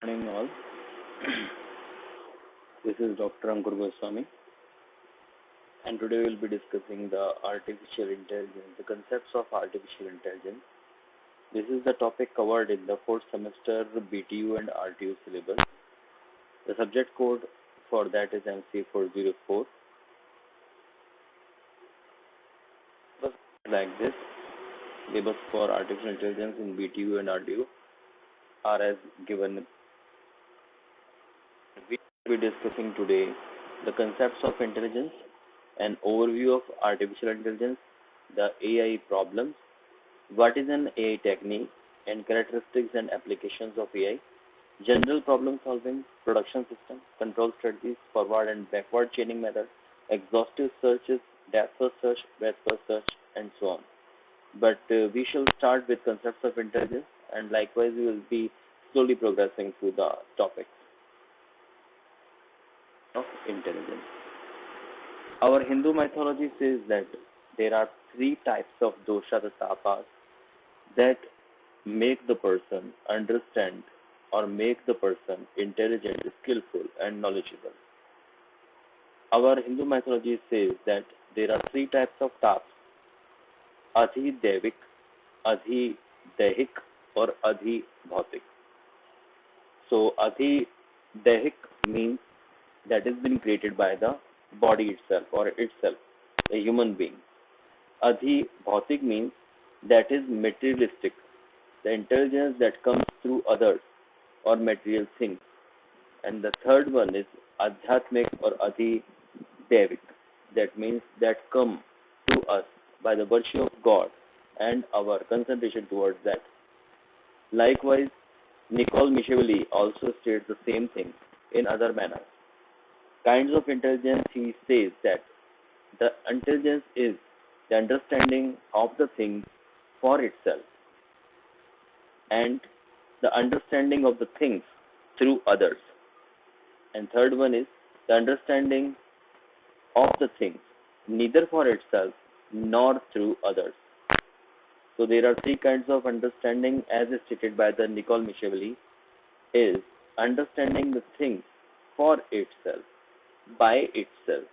Morning all. This is Dr. Ankur Goswami, and today we will be discussing the artificial intelligence, the concepts of artificial intelligence. This is the topic covered in the 4th semester BTU and RTU syllabus. The subject code for that is MCA-404. Like this, syllabus for artificial intelligence in BTU and RTU are as given. We will be discussing today the concepts of intelligence, an overview of artificial intelligence, the AI problems, what is an AI technique, and characteristics and applications of AI, general problem solving, production system, control strategies, forward and backward chaining method, exhaustive searches, depth first search, breadth first search, and so on. But we shall start with concepts of intelligence, and likewise we will be slowly progressing through the topics of intelligence. Our Hindu mythology says that there are 3 types of dosha or tapas that make the person understand or make the person intelligent, skillful and knowledgeable. Our Hindu mythology says that there are 3 types of taps: adhi devik, adhi dehik or adhi bhautik. So adhi dehik means that has been created by the body itself or itself, a human being. Adhi bhautik means that is materialistic, the intelligence that comes through others or material things. And the third one is adhyatmic or adhi devik, that means that come to us by the virtue of God and our concentration towards that. Likewise, Nicole Micheville also states the same thing in other manners. Kinds of intelligence, he says that the intelligence is the understanding of the thing for itself and the understanding of the things through others. And third one is the understanding of the things neither for itself nor through others. So there are 3 kinds of understanding as stated by the Nicole Micheville, is understanding the things for itself, by itself,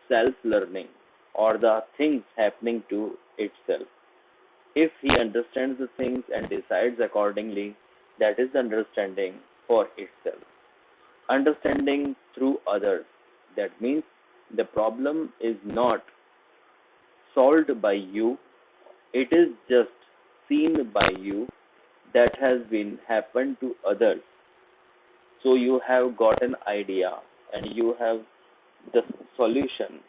self-learning, or the things happening to itself. If he understands the things and decides accordingly, that is the understanding for itself. Understanding through others, that means the problem is not solved by you, it is just seen by you, that has been happened to others. So you have got an idea and you have the solution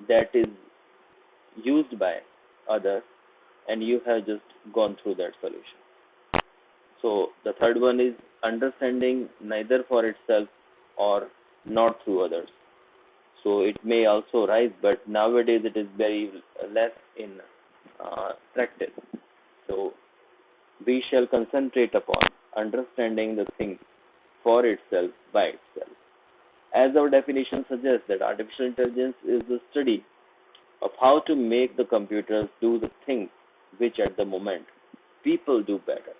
that is used by others and you have just gone through that solution. So the third one is understanding neither for itself or not through others. So it may also rise, but nowadays it is very less in practice. So we shall concentrate upon understanding the thing for itself, by itself. As our definition suggests, that artificial intelligence is the study of how to make the computers do the things which at the moment people do better.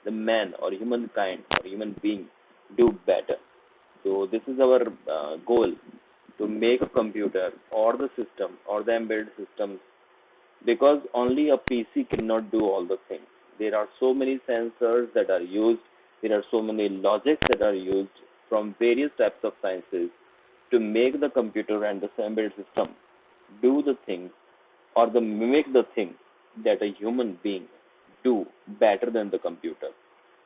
The man or humankind or human being do better. So this is our goal, to make a computer or the system or the embedded systems, because only a PC cannot do all the things. There are so many sensors that are used, there are so many logics that are used from various types of sciences to make the computer and the embedded system do the things or the mimic the things that a human being do better than the computer.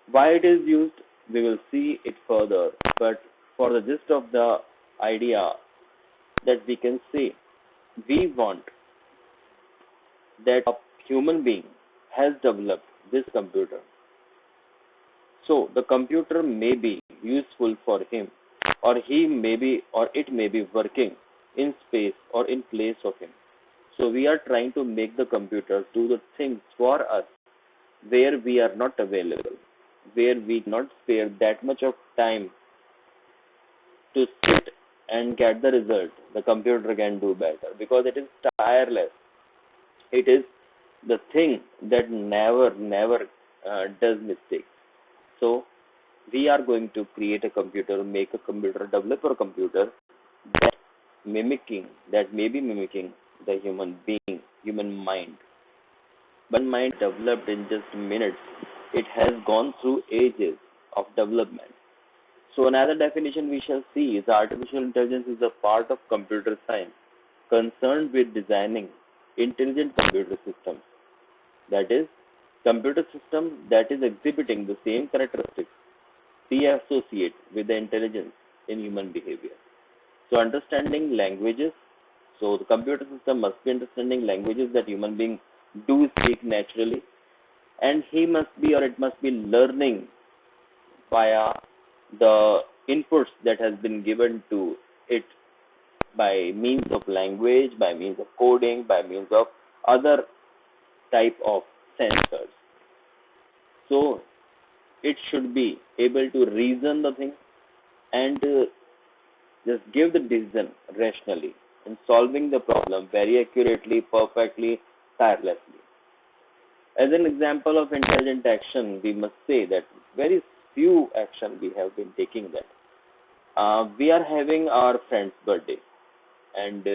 Why it is used, we will see it further, but for the gist of the idea that we can say, we want that a human being has developed this computer. So the computer may be useful for him, or he may be, or it may be working in space or in place of him. So we are trying to make the computer do the things for us where we are not available, where we not spare that much of time to sit and get the result. The computer can do better because it is tireless. It is the thing that never does mistakes. So we are going to create a computer, make a computer, develop a computer that may be mimicking the human being, human mind. But mind developed in just minutes. It has gone through ages of development. So another definition we shall see is artificial intelligence is a part of computer science concerned with designing intelligent computer systems. That is, computer system that is exhibiting the same characteristics we associate with the intelligence in human behavior. So understanding languages, so the computer system must be understanding languages that human beings do speak naturally, and he must be or it must be learning via the inputs that has been given to it by means of language, by means of coding, by means of other type of sensors. So it should be able to reason the thing and just give the decision rationally and solving the problem very accurately, perfectly, tirelessly. As an example of intelligent action, we must say that very few action we have been taking that. We are having our friend's birthday and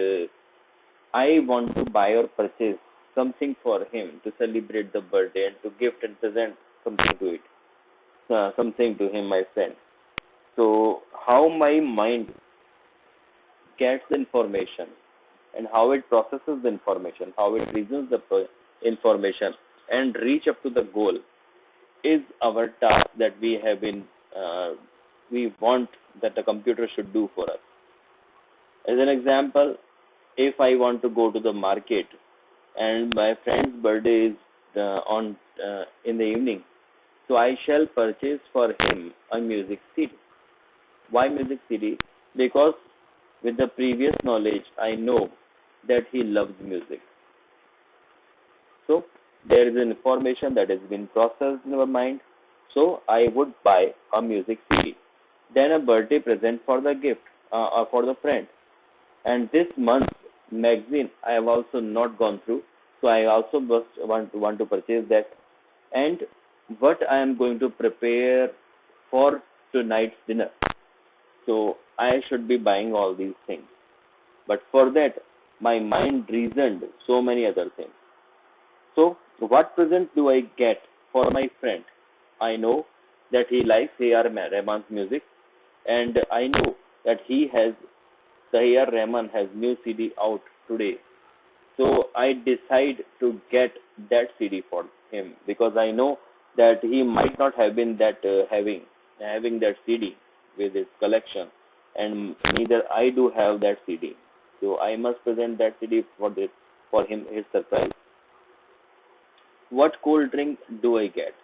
I want to buy or purchase something for him to celebrate the birthday and to gift and present something to it, something to him, my friend. So how my mind gets the information and how it processes the information, how it reasons the information and reach up to the goal is our task that we want that the computer should do for us. As an example, if I want to go to the market and my friend's birthday is in the evening, so I shall purchase for him a music CD. Why music CD? Because with the previous knowledge, I know that he loves music. So there is an information that has been processed in our mind. So I would buy a music CD. Then a birthday present for the gift or for the friend. And this month's magazine I have also not gone through. So I also want to purchase that. And what I am going to prepare for tonight's dinner. So I should be buying all these things. But for that, my mind reasoned so many other things. So what present do I get for my friend? I know that he likes A.R. Rahman's music, and I know that A.R. Rahman has new CD out today. So I decide to get that CD for him because I know that he might not have been that having that CD with his collection, and neither I do have that CD. So I must present that CD for him, his surprise. What cold drink do I get?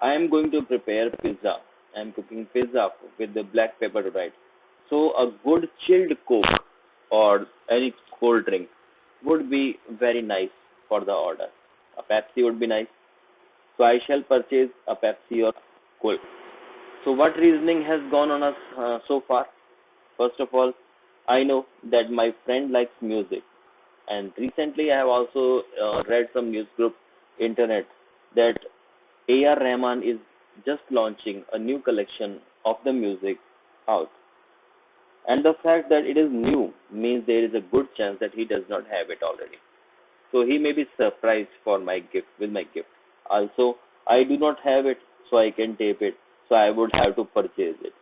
I am going to prepare pizza. I am cooking pizza with the black pepper tonight. So a good chilled Coke or any cold drink would be very nice for the order. A Pepsi would be nice. So I shall purchase a Pepsi or Coke. So what reasoning has gone on us so far? First of all, I know that my friend likes music. And recently I have also read some news group internet that A.R. Rahman is just launching a new collection of the music out. And the fact that it is new means there is a good chance that he does not have it already. So he may be surprised for my gift, with my gift. Also, I do not have it, so I can tape it, so I would have to purchase it.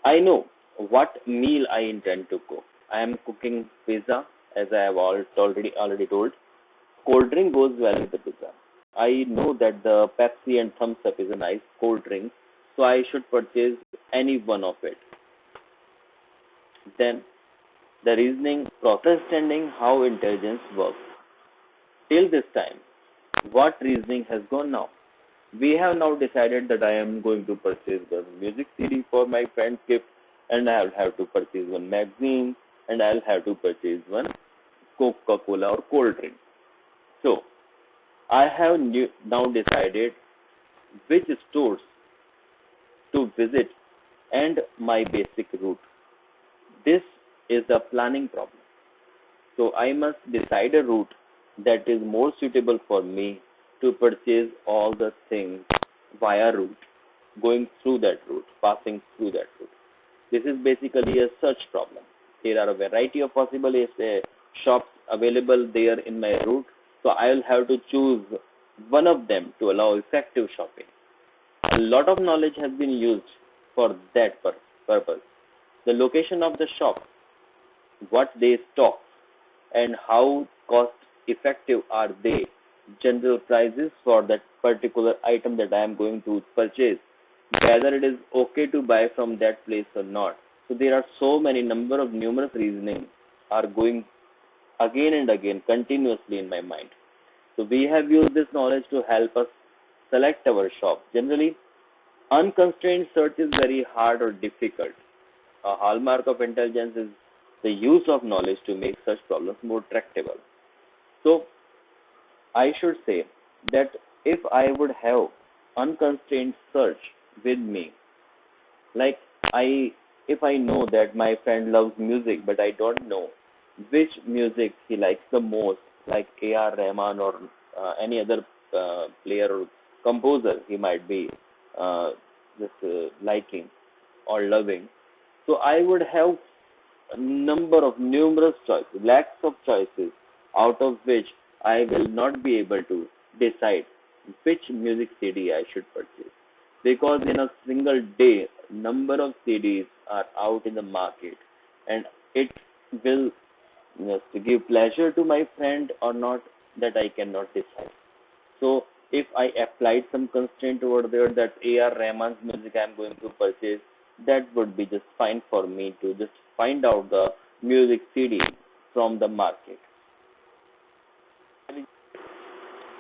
I know what meal I intend to cook. I am cooking pizza, as I have already told. Cold drink goes well with the pizza. I know that the Pepsi and Thumbs Up is a nice cold drink, so I should purchase any one of it. Then the reasoning process, understanding how intelligence works. Till this time, what reasoning has gone now? We have now decided that I am going to purchase the music CD for my friend's gift, and I'll have to purchase one magazine, and I'll have to purchase one Coca-Cola or cold drink. So I have now decided which stores to visit and my basic route. This is a planning problem. So I must decide a route that is more suitable for me to purchase all the things via route. going through that route, passing through that route. This is basically a search problem. There are a variety of possible shops available there in my route, so I will have to choose one of them to allow effective shopping. A lot of knowledge has been used for that purpose. The location of the shop, what they stock, and how cost effective are they, general prices for that particular item that I am going to purchase, whether it is okay to buy from that place or not. So there are so many numerous reasoning are going again and again continuously in my mind. So we have used this knowledge to help us select our shop. Generally, unconstrained search is very hard or difficult. A hallmark of intelligence is the use of knowledge to make such problems more tractable. So I should say that if I would have unconstrained search with me, like if I know that my friend loves music, but I don't know which music he likes the most, like A.R. Rahman or any other player or composer he might be liking or loving. So I would have a numerous choices, lakhs of choices, out of which I will not be able to decide which music CD I should purchase. Because in a single day, number of CDs are out in the market, and it will just give pleasure to my friend or not, that I cannot decide. So if I applied some constraint over there that A.R. Rahman's music I am going to purchase, that would be just fine for me to just find out the music CD from the market.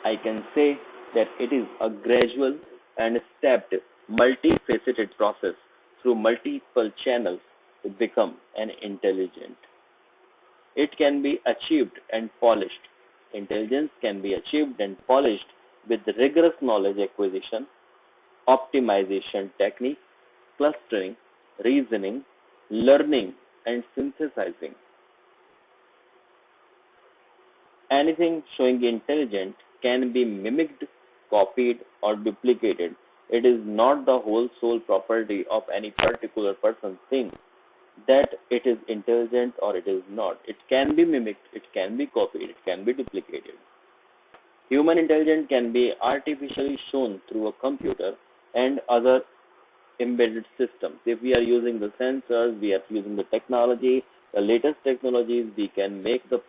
I can say that it is a gradual and stepped, multifaceted process through multiple channels to become an intelligent. It can be achieved and polished. Intelligence can be achieved and polished with rigorous knowledge acquisition, optimization techniques, clustering, reasoning, learning, and synthesizing. Anything showing intelligent can be mimicked, copied, or duplicated. It is not the whole sole property of any particular person thing that it is intelligent or it is not. It can be mimicked, it can be copied, it can be duplicated. Human intelligence can be artificially shown through a computer and other embedded systems. If we are using the sensors, we are using the technology, the latest technologies, we can make the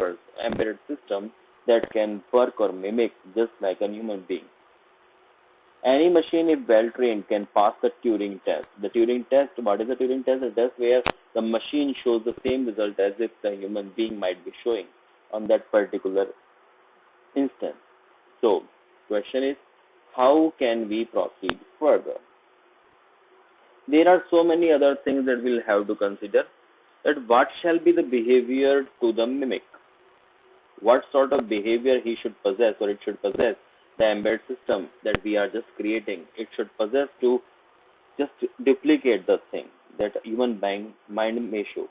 embedded system that can work or mimic just like a human being. Any machine, if well trained, can pass the Turing test. The Turing test, what is the Turing test? The test where the machine shows the same result as if the human being might be showing on that particular instance. So, question is, how can we proceed further? There are so many other things that we'll have to consider. That what shall be the behavior to the mimic? What sort of behavior he should possess or it should possess, the embedded system that we are just creating. It should possess to just duplicate the thing that human mind may show.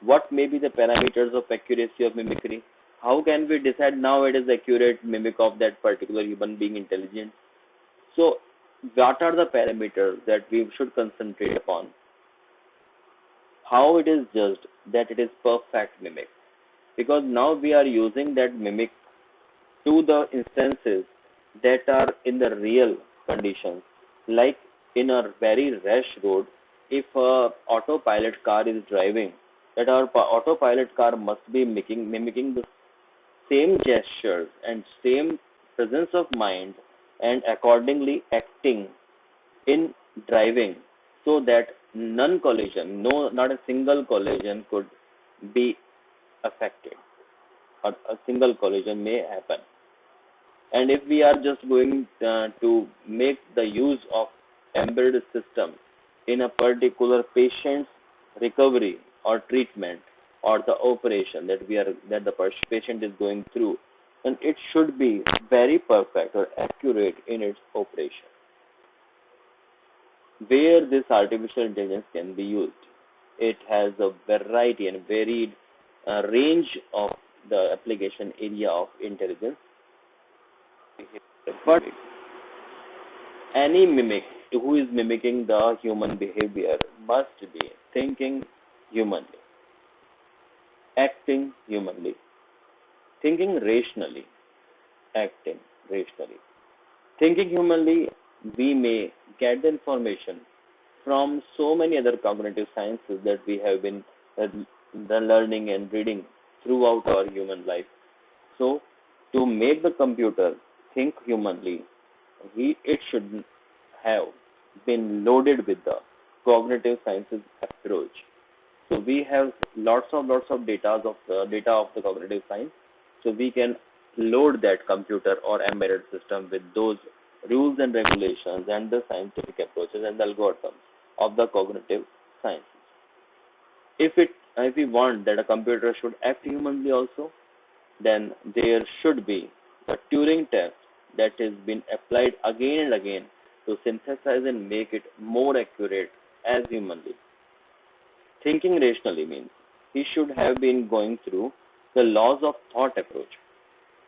What may be the parameters of accuracy of mimicry? How can we decide now it is accurate mimic of that particular human being intelligence? So what are the parameters that we should concentrate upon? How it is judged that it is perfect mimic? Because now we are using that mimic to the instances that are in the real conditions. Like in a very rash road, if a autopilot car is driving, that our autopilot car must be mimicking the same gestures and same presence of mind and accordingly acting in driving so that non-collision, not a single collision could be affected or a single collision may happen. And if we are just going to make the use of embedded system in a particular patient's recovery or treatment or the operation that the patient is going through, then it should be very perfect or accurate in its operation. Where this artificial intelligence can be used, it has a variety and varied range of the application area of intelligence. But any mimic who is mimicking the human behavior must be thinking humanly, acting humanly, thinking rationally, acting rationally. Thinking humanly, we may get the information from so many other cognitive sciences that we have been learning and reading throughout our human life. So, to make the computer think humanly, it should have been loaded with the cognitive sciences approach. So we have lots of data of the cognitive science. So we can load that computer or embedded system with those rules and regulations and the scientific approaches and the algorithms of the cognitive sciences. If we want that a computer should act humanly also, then there should be a Turing test that has been applied again and again to synthesize and make it more accurate as humanly. Thinking rationally means he should have been going through the laws of thought approach.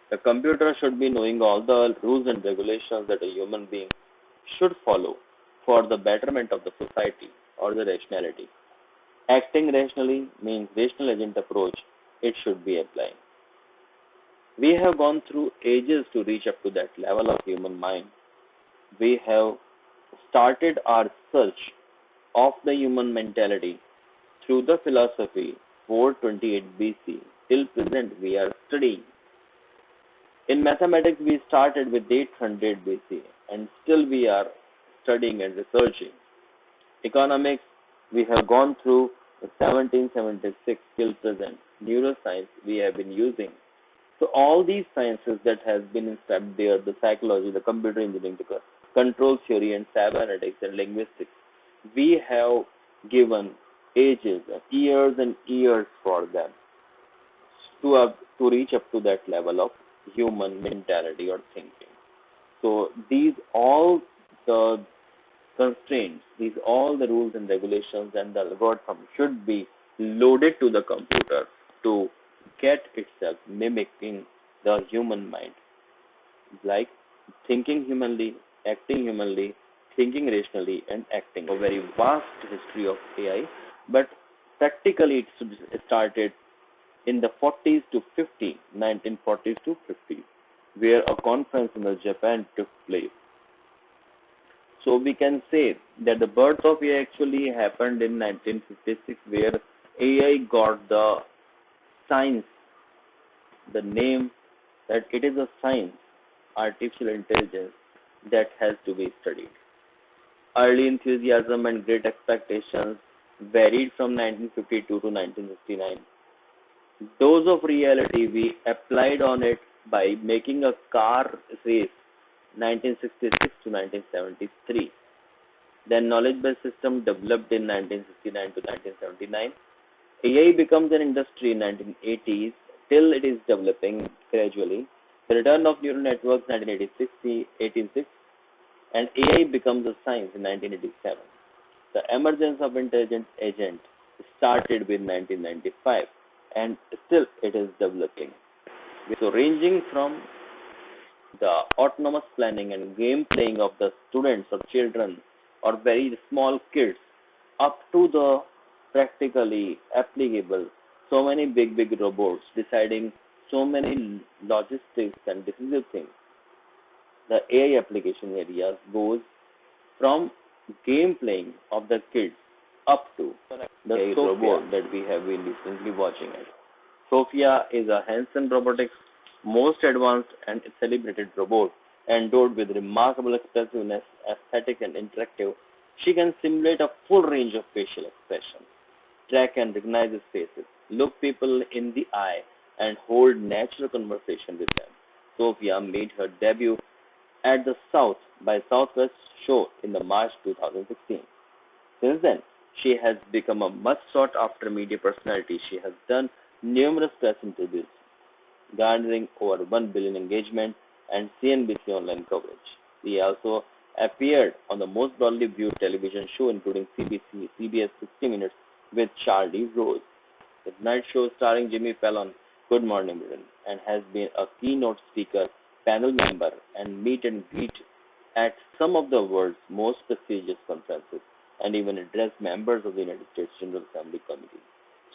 The computer should be knowing all the rules and regulations that a human being should follow for the betterment of the society or the rationality. Acting rationally means rational agent approach it should be applying. We have gone through ages to reach up to that level of human mind. We have started our search of the human mentality through the philosophy 428 BC. Till present we are studying. In mathematics we started with 800 BC and still we are studying and researching. Economics we have gone through 1776 till present. Neuroscience we have been using. So all these sciences that has been inscribed there, the psychology, the computer engineering, the control theory and cybernetics and linguistics, we have given ages, years and years for them to reach up to that level of human mentality or thinking. So these all the constraints, these all the rules and regulations and the algorithm should be loaded to the computer to get itself mimicking the human mind, like thinking humanly, acting humanly, thinking rationally, and acting. A very vast history of AI, but practically it started in the 40s to 50s, 1940s to 50s, where a conference in Japan took place. So we can say that the birth of AI actually happened in 1956, where AI got the science, the name that it is a science, artificial intelligence, that has to be studied. Early enthusiasm and great expectations varied from 1952 to 1959. Dose of reality we applied on it by making a car race 1966 to 1973. Then knowledge-based system developed in 1969 to 1979. AI becomes an industry in 1980s till it is developing gradually. The return of neural networks 1986, and AI becomes a science in 1987. The emergence of intelligent agent started with 1995 and still it is developing. So ranging from the autonomous planning and game playing of the students or children or very small kids up to the practically applicable so many big robots deciding so many logistics and decisive things. The AI application areas goes from game playing of the kids up to the AI robot that we have been recently watching it. Sophia is a Hanson Robotics most advanced and celebrated robot, endowed with remarkable expressiveness, aesthetic and interactive. She can simulate a full range of facial expressions, track and recognize faces, look people in the eye, and hold natural conversation with them. Sophia made her debut at the South by Southwest show in the March 2016. Since then, she has become a much sought after media personality. She has done numerous press interviews, garnering over 1 billion engagement and CNBC online coverage. She also appeared on the most broadly viewed television show including CBS 60 Minutes with Charlie Rose, the night show starring Jimmy Fallon, Good Morning Britain, and has been a keynote speaker, panel member, and meet and greet at some of the world's most prestigious conferences and even addressed members of the United States General Assembly Committee.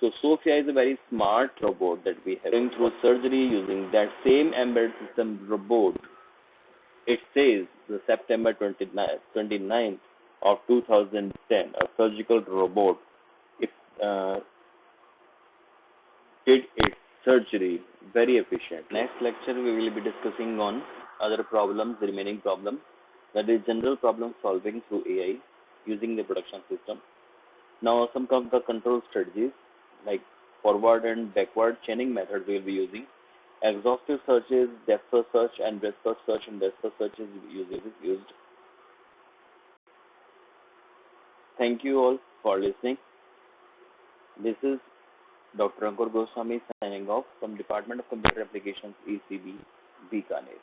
So Sophia is a very smart robot that we have going through surgery using that same embedded system robot. It says the September 29th of 2010, a surgical robot it, did its surgery very efficient. Next lecture we will be discussing on other problems, the remaining problems, that is general problem solving through AI using the production system. Now some of the control strategies like forward and backward chaining methods we will be using. Exhaustive searches, depth first search and breadth first search and depth first search is used. Thank you all for listening. This is Dr. Ankur Goswami signing off from Department of Computer Applications, ECB, Bikaner.